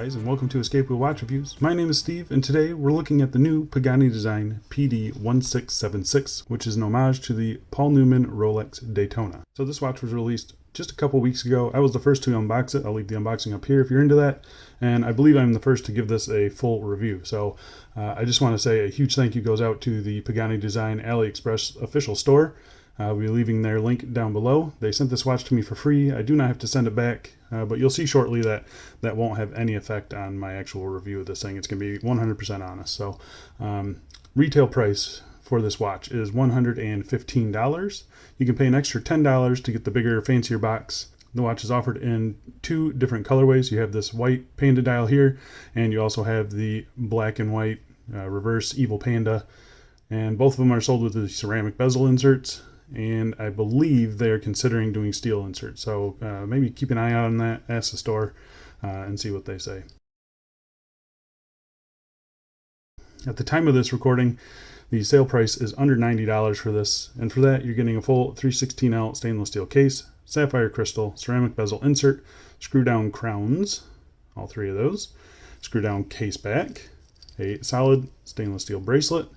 guys, and welcome to Escape with Watch Reviews. My name is Steve, and today we're looking at the new Pagani Design PD1676, which is an homage to the Paul Newman Rolex Daytona. So this watch was released just a couple weeks ago. I was the first to unbox it. I'll leave the unboxing up here if you're into that, and I believe I'm the first to give this a full review. So I just want to say a huge thank you goes out to the Pagani Design AliExpress official store. We'll be leaving their link down below. They sent this watch to me for free. I do not have to send it back, but you'll see shortly that that won't have any effect on my actual review of this thing. It's going to be 100% honest. So retail price for this watch is $115. You can pay an extra $10 to get the bigger, fancier box. The watch is offered in two different colorways. You have this white panda dial here, and you also have the black and white reverse evil panda. And both of them are sold with the ceramic bezel inserts. And I believe they're considering doing steel inserts. So maybe keep an eye out on that, ask the store, and see what they say. At the time of this recording, the sale price is under $90 for this, and for that you're getting a full 316L stainless steel case, sapphire crystal, ceramic bezel insert, screw down crowns, all three of those, screw down case back, a solid stainless steel bracelet,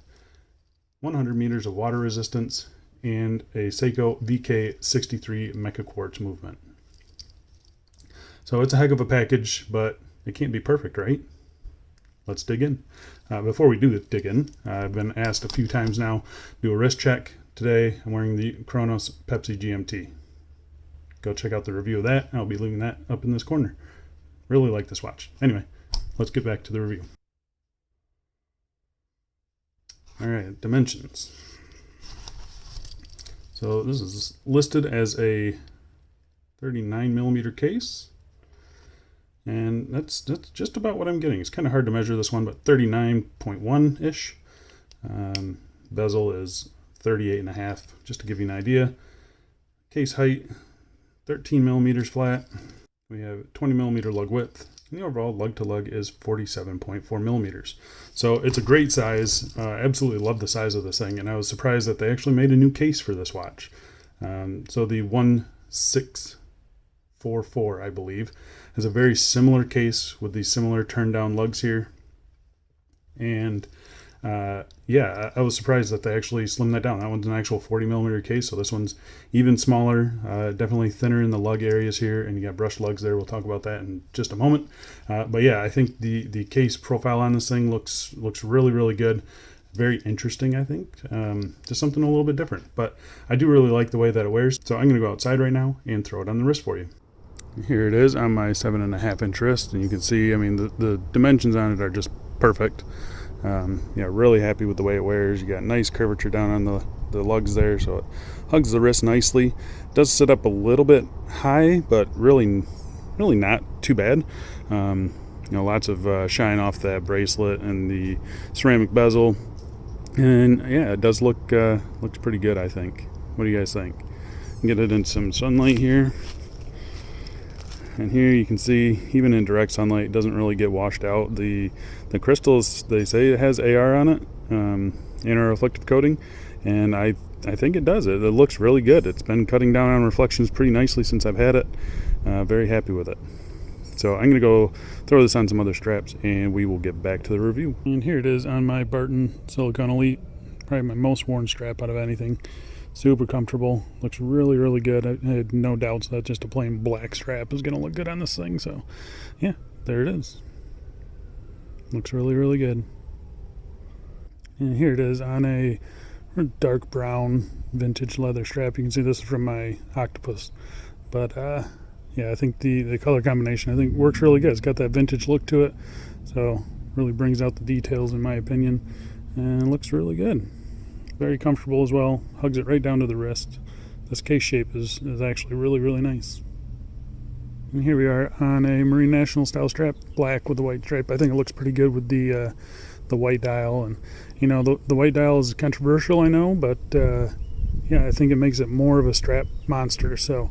100 meters of water resistance, and a Seiko VK63 Mecha Quartz movement. So it's a heck of a package, but it can't be perfect, right? Let's dig in. Before we do dig in, I've been asked a few times now, do a wrist check. Today I'm wearing the Chronos Pepsi GMT. Go check out the review of that. I'll be leaving that up in this corner. Really like this watch. Anyway, let's get back to the review. All right, dimensions. So this is listed as a 39 millimeter case, and that's just about what I'm getting. It's kind of hard to measure this one, but 39.1-ish. Bezel is 38.5, just to give you an idea. Case height, 13 millimeters flat. We have 20 millimeter lug width, and the overall lug to lug is 47.4 millimeters. So it's a great size. I absolutely love the size of this thing, and I was surprised that they actually made a new case for this watch. So the 1644, I believe, has a very similar case with these similar turn down lugs here. And yeah, I was surprised that they actually slimmed that down. That one's an actual 40 millimeter case, so this one's even smaller, definitely thinner in the lug areas here, and you got brushed lugs there. We'll talk about that in just a moment. But yeah, I think the case profile on this thing looks really good. Very interesting, I think. Just something a little bit different, but I do really like the way that it wears. So I'm going to go outside right now and throw it on the wrist for you. Here it is on my 7.5 inch wrist, and you can see, I mean, the dimensions on it are just perfect. Yeah, really happy with the way it wears. You got nice curvature down on the lugs there, so it hugs the wrist nicely. It does sit up a little bit high, but really not too bad. You know, lots of shine off that bracelet and the ceramic bezel, and yeah, it does looks pretty good, I think. What do you guys think? Get it in some sunlight here. And here you can see, even in direct sunlight, it doesn't really get washed out. The crystals, they say it has AR on it, anti-reflective coating, and I think it does. It looks really good. It's been cutting down on reflections pretty nicely since I've had it. Very happy with it. So I'm going to go throw this on some other straps, and we will get back to the review. And here it is on my Barton Silicone Elite, probably my most worn strap out of anything. Super comfortable, looks really good. I had no doubts that just a plain black strap is going to look good on this thing. So yeah, there it is. Looks really good. And here it is on a dark brown vintage leather strap. You can see this is from my Octopus, but yeah, I think the color combination I think works really good. It's got that vintage look to it, so really brings out the details in my opinion, and looks really good. Very comfortable as well, hugs it right down to the wrist. This case shape is actually really nice. And here we are on a Marine National style strap, black with the white stripe. I think it looks pretty good with the white dial, and you know, the white dial is controversial, I know, but yeah, I think it makes it more of a strap monster. So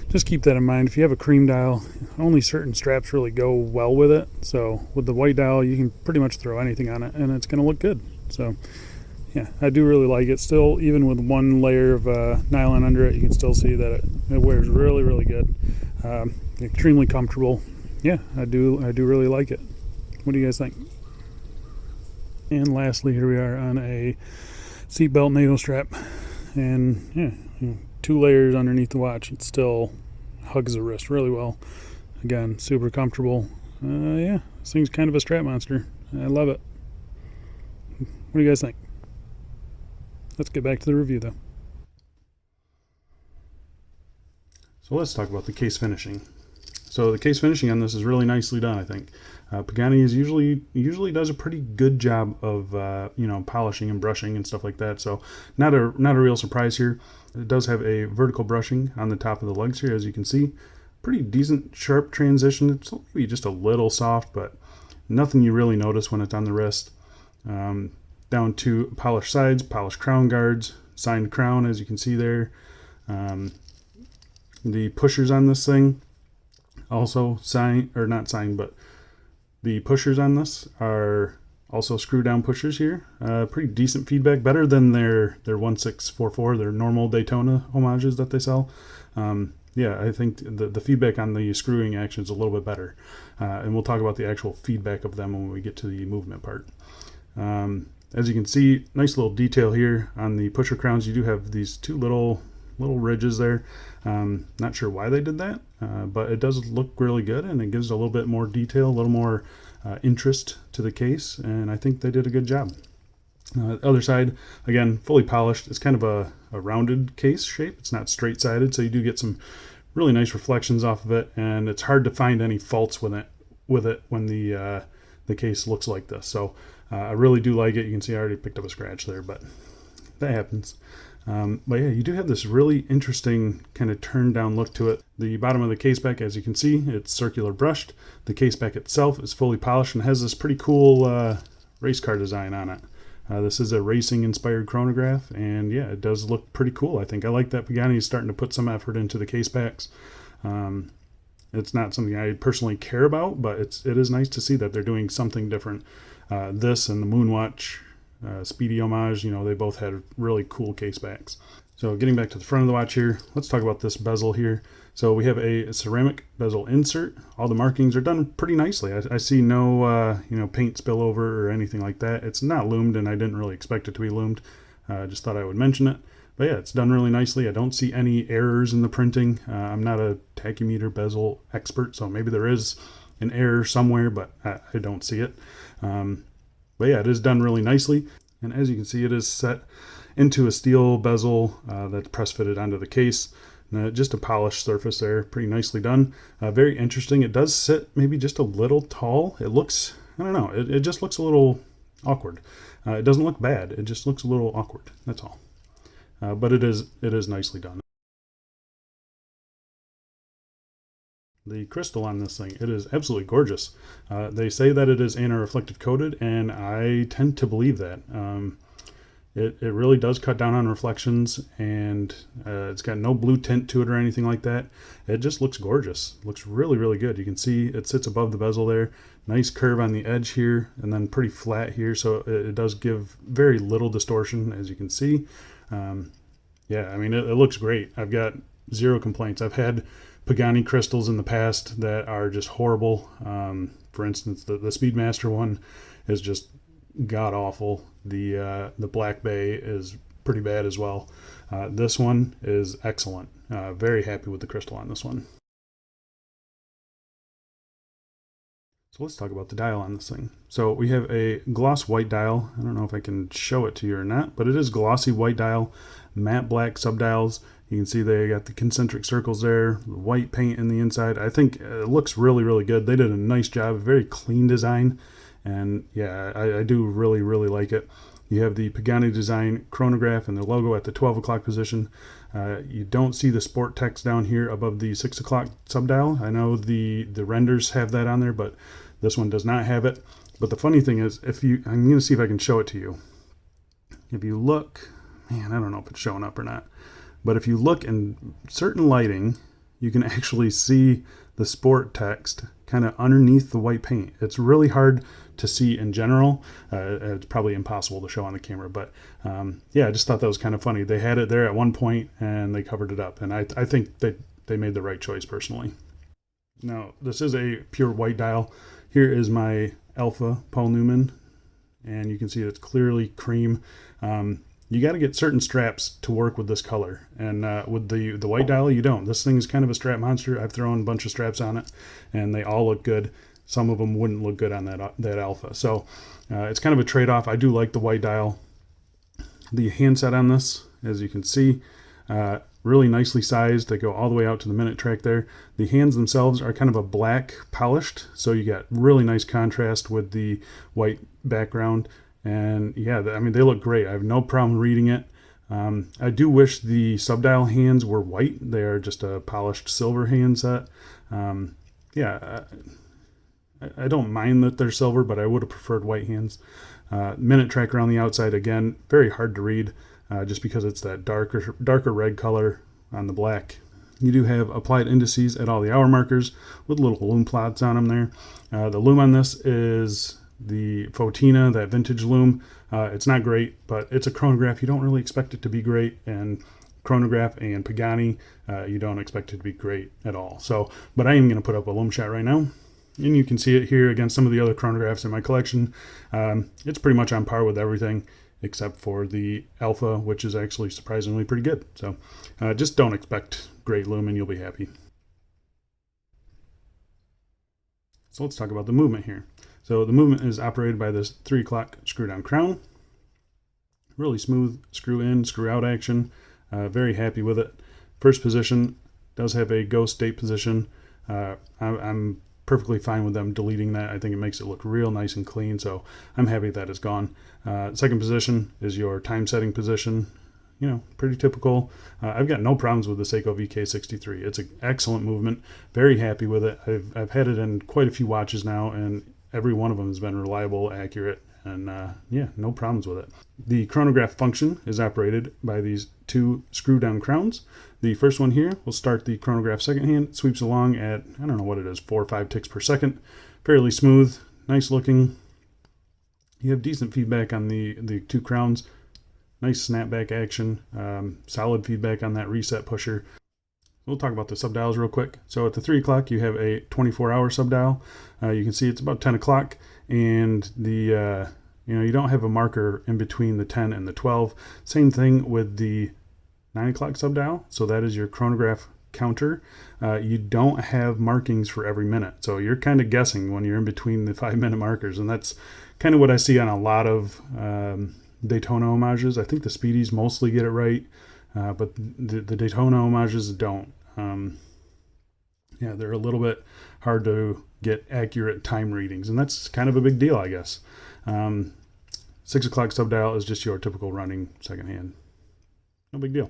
just keep that in mind. If you have a cream dial, only certain straps really go well with it. So with the white dial, you can pretty much throw anything on it and it's going to look good. So yeah, I do really like it. Still, even with one layer of nylon under it, you can still see that it wears really good. Extremely comfortable. yeah, I do really like it. What do you guys think? And lastly, here we are on a seatbelt NATO strap, and yeah, 2 layers underneath the watch. It still hugs the wrist really well. Again, super comfortable. Yeah, this thing's kind of a strap monster. I love it. What do you guys think? Let's get back to the review though. So let's talk about the case finishing. So the case finishing on this is really nicely done, I think. Pagani is usually does a pretty good job of polishing and brushing and stuff like that. So not a real surprise here. It does have a vertical brushing on the top of the lugs here, as you can see. Pretty decent sharp transition. It's maybe just a little soft, but nothing you really notice when it's on the wrist. Down to polished sides, polished crown guards, signed crown, as you can see there. The pushers on this thing also not signed, but the pushers on this are also screw down pushers here. Pretty decent feedback, better than their 1644, their normal Daytona homages that they sell. Yeah, I think the feedback on the screwing action is a little bit better. And we'll talk about the actual feedback of them when we get to the movement part. As you can see, nice little detail here on the pusher crowns. You do have these 2 little ridges there. Not sure why they did that, but it does look really good, and it gives a little bit more detail, a little more interest to the case, and I think they did a good job. Other side, again, fully polished. It's kind of a rounded case shape. It's not straight-sided, so you do get some really nice reflections off of it, and it's hard to find any faults with it when the case looks like this. So I really do like it. You can see I already picked up a scratch there, but that happens. But yeah, you do have this really interesting kind of turned down look to it. The bottom of the case back, as you can see, it's circular brushed. The case back itself is fully polished and has this pretty cool race car design on it. This is a racing inspired chronograph, and yeah, it does look pretty cool. I think I like that Pagani is starting to put some effort into the case backs. It's not something I personally care about, but it is nice to see that they're doing something different. This and the Moonwatch Speedy homage, they both had really cool case backs. So getting back to the front of the watch here, let's talk about this bezel here. So we have a ceramic bezel insert. All the markings are done pretty nicely. I see no paint spillover or anything like that. It's not lumed, and I didn't really expect it to be lumed. Just thought I would mention it. But yeah, it's done really nicely. I don't see any errors in the printing. I'm not a tachymeter bezel expert, so maybe there is an error somewhere, but I don't see it. But yeah, it is done really nicely. And as you can see, it is set into a steel bezel that's press fitted onto the case. Just a polished surface there, pretty nicely done. Very interesting. It does sit maybe just a little tall. It looks, I don't know, it just looks a little awkward. It doesn't look bad. It just looks a little awkward. That's all. But it is nicely done. The crystal on this thing, it is absolutely gorgeous. They say that it is anti-reflective coated, and I tend to believe that. It really does cut down on reflections, and it's got no blue tint to it or anything like that. It just looks gorgeous. Looks really, really good. You can see it sits above the bezel there. Nice curve on the edge here, and then pretty flat here, so it does give very little distortion, as you can see. Yeah, I mean, it looks great. I've got zero complaints. I've had Pagani crystals in the past that are just horrible. For instance, the Speedmaster one is just god awful. The Black Bay is pretty bad as well. This one is excellent. Very happy with the crystal on this one. So let's talk about the dial on this thing. So we have a gloss white dial. I don't know if I can show it to you or not, but it is glossy white dial, matte black subdials. You can see they got the concentric circles there, the white paint in the inside. I think it looks really, really good. They did a nice job, a very clean design. And yeah, I do really, really like it. You have the Pagani Design Chronograph and the logo at the 12 o'clock position. You don't see the sport text down here above the 6 o'clock subdial. I know the renders have that on there, but this one does not have it. But the funny thing is, I'm going to see if I can show it to you. If you look, man, I don't know if it's showing up or not. But if you look in certain lighting, you can actually see the sport text kind of underneath the white paint. It's really hard to see in general. It's probably impossible to show on the camera, but yeah, I just thought that was kind of funny. They had it there at one point and they covered it up, and I think that they made the right choice personally. Now, this is a pure white dial. Here is my Alpha Paul Newman, and you can see it's clearly cream. You got to get certain straps to work with this color, and with the white dial, you don't. This thing is kind of a strap monster. I've thrown a bunch of straps on it, and they all look good. Some of them wouldn't look good on that Alpha. So it's kind of a trade-off. I do like the white dial. The handset on this, as you can see, really nicely sized. They go all the way out to the minute track there. The hands themselves are kind of a black polished, so you got really nice contrast with the white background. And yeah, I mean, they look great. I have no problem reading it. I do wish the subdial hands were white. They are just a polished silver handset. Yeah, I don't mind that they're silver, but I would have preferred white hands. Minute tracker on the outside, again, very hard to read, just because it's that darker red color on the black. You do have applied indices at all the hour markers with little lume plots on them there. The lume on this is the Fotina, that vintage lume. It's not great, but it's a chronograph. You don't really expect it to be great, and Chronograph and Pagani, you don't expect it to be great at all. So, but I am going to put up a lume shot right now, and you can see it here against some of the other chronographs in my collection. It's pretty much on par with everything except for the Alpha, which is actually surprisingly pretty good. So just don't expect great lume and you'll be happy. So let's talk about the movement here. So the movement is operated by this 3 o'clock screw down crown. Really smooth screw in, screw out action. Very happy with it. First position does have a ghost date position. I'm perfectly fine with them deleting that. I think it makes it look real nice and clean, so I'm happy that it's gone. Second position is your time setting position. You know, pretty typical. I've got no problems with the Seiko VK63. It's an excellent movement. Very happy with it. I've had it in quite a few watches now, and every one of them has been reliable, accurate, and yeah, no problems with it. The chronograph function is operated by these 2 screw down crowns. The first one here will start the chronograph second hand. It sweeps along at, I don't know what it is, 4 or 5 ticks per second. Fairly smooth, nice looking. You have decent feedback on the 2 crowns. Nice snapback action, solid feedback on that reset pusher. We'll talk about the subdials real quick. So at the 3 o'clock, you have a 24-hour subdial. You can see it's about 10 o'clock, and the you don't have a marker in between the 10 and the 12. Same thing with the 9 o'clock subdial. So that is your chronograph counter. You don't have markings for every minute, so you're kind of guessing when you're in between the 5-minute markers, and that's kind of what I see on a lot of Daytona homages. I think the Speedies mostly get it right, but the Daytona homages don't. Yeah, they're a little bit hard to get accurate time readings, and that's kind of a big deal, I guess. 6 o'clock subdial is just your typical running second hand. No big deal.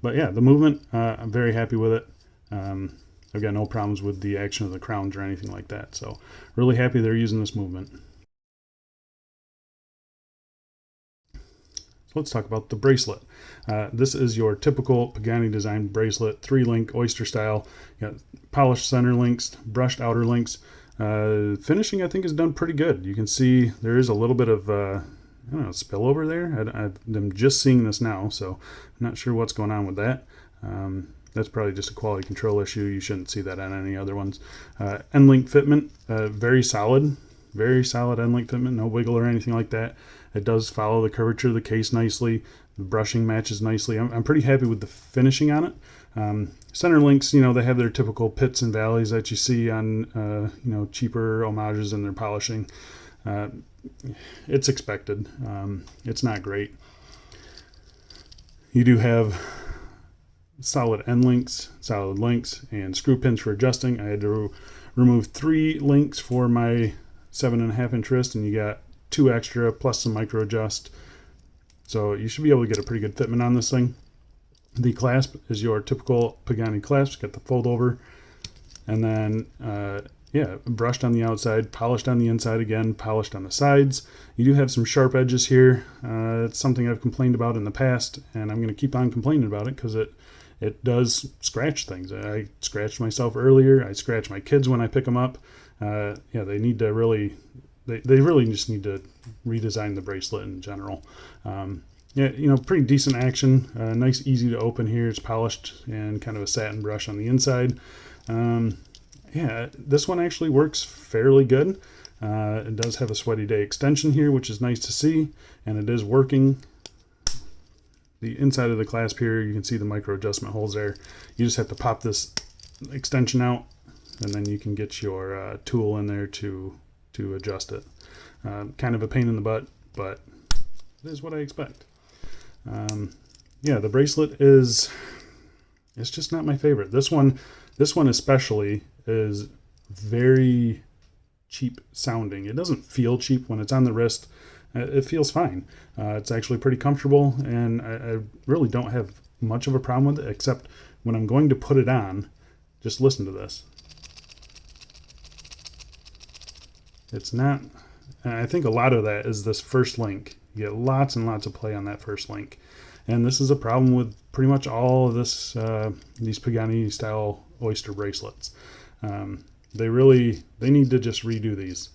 But yeah, the movement, I'm very happy with it. I've got no problems with the action of the crowns or anything like that. So really happy they're using this movement. So let's talk about the bracelet. This is your typical Pagani Design bracelet, 3-link oyster style. You got polished center links, brushed outer links. Finishing, I think, is done pretty good. You can see there is a little bit of I don't know, spillover there. I'm just seeing this now, so I'm not sure what's going on with that. That's probably just a quality control issue. You shouldn't see that on any other ones. End-link fitment, very solid end-link fitment, no wiggle or anything like that. It does follow the curvature of the case nicely. The brushing matches nicely. I'm pretty happy with the finishing on it. Center links, they have their typical pits and valleys that you see on, cheaper homages in their polishing. It's expected. It's not great. You do have solid end links, solid links, and screw pins for adjusting. I had to remove 3 links for my 7.5-inch wrist, and you got 2 extra plus some micro adjust. So you should be able to get a pretty good fitment on this thing. The clasp is your typical Pagani clasp. Got the fold over, and then brushed on the outside, polished on the inside again, polished on the sides. You do have some sharp edges here. It's something I've complained about in the past, and I'm going to keep on complaining about it because it does scratch things. I scratched myself earlier. I scratch my kids when I pick them up. They need to really, they really just need to redesign the bracelet in general. Pretty decent action. Nice, easy to open here. It's polished and kind of a satin brush on the inside. yeah, this one actually works fairly good. It does have a sweaty day extension here, which is nice to see, and it is working. The inside of the clasp here, you can see the micro adjustment holes there. You just have to pop this extension out, and then you can get your tool in there to adjust it. Kind of a pain in the butt, but it is what I expect. Yeah, the bracelet it's just not my favorite. This one especially is very cheap sounding. It doesn't feel cheap when it's on the wrist. It feels fine. It's actually pretty comfortable, and I really don't have much of a problem with it, except when I'm going to put it on. Just listen to this. It's not, I think a lot of that is this first link. You get lots and lots of play on that first link. And this is a problem with pretty much all of these Pagani style oyster bracelets. They need to just redo these.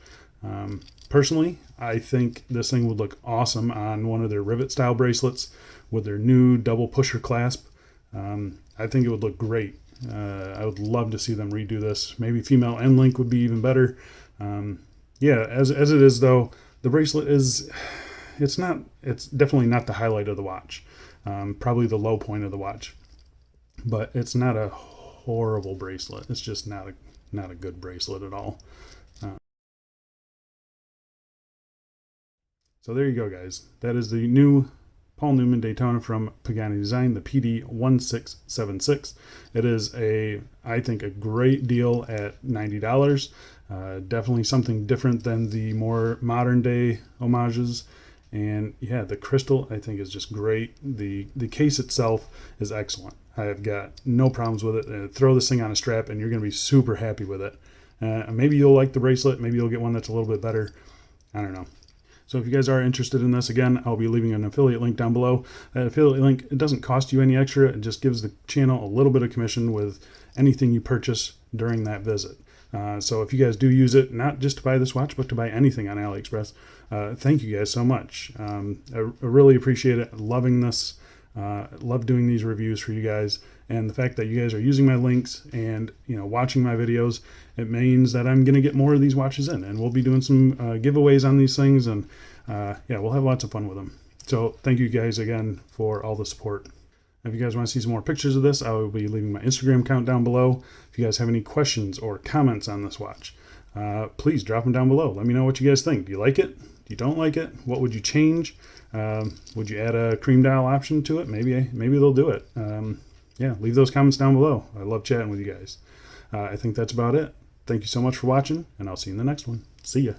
Personally, I think this thing would look awesome on one of their rivet style bracelets with their new double pusher clasp. I think it would look great. I would love to see them redo this. Maybe female end link would be even better. Yeah, as it is though, the bracelet it's definitely not the highlight of the watch. Probably the low point of the watch. But it's not a horrible bracelet. It's just not a good bracelet at all. So there you go, guys. That is the new Paul Newman Daytona from Pagani Design, the PD1676. It is I think a great deal at $90. Definitely something different than the more modern day homages. And yeah, the crystal I think is just great. The case itself is excellent. I've got no problems with it. Throw this thing on a strap and you're going to be super happy with it. Maybe you'll like the bracelet. Maybe you'll get one that's a little bit better. I don't know. So if you guys are interested in this, again, I'll be leaving an affiliate link down below. That affiliate link, it doesn't cost you any extra. It just gives the channel a little bit of commission with anything you purchase during that visit. So if you guys do use it, not just to buy this watch, but to buy anything on AliExpress, thank you guys so much. I really appreciate it. Loving this. Love doing these reviews for you guys. And the fact that you guys are using my links and watching my videos, it means that I'm going to get more of these watches in. And we'll be doing some giveaways on these things. And yeah, we'll have lots of fun with them. So thank you guys again for all the support. If you guys want to see some more pictures of this, I will be leaving my Instagram account down below. If you guys have any questions or comments on this watch, please drop them down below. Let me know what you guys think. Do you like it? Do you don't like it? What would you change? Would you add a cream dial option to it? Maybe they'll do it. Yeah, leave those comments down below. I love chatting with you guys. I think that's about it. Thank you so much for watching, and I'll see you in the next one. See ya.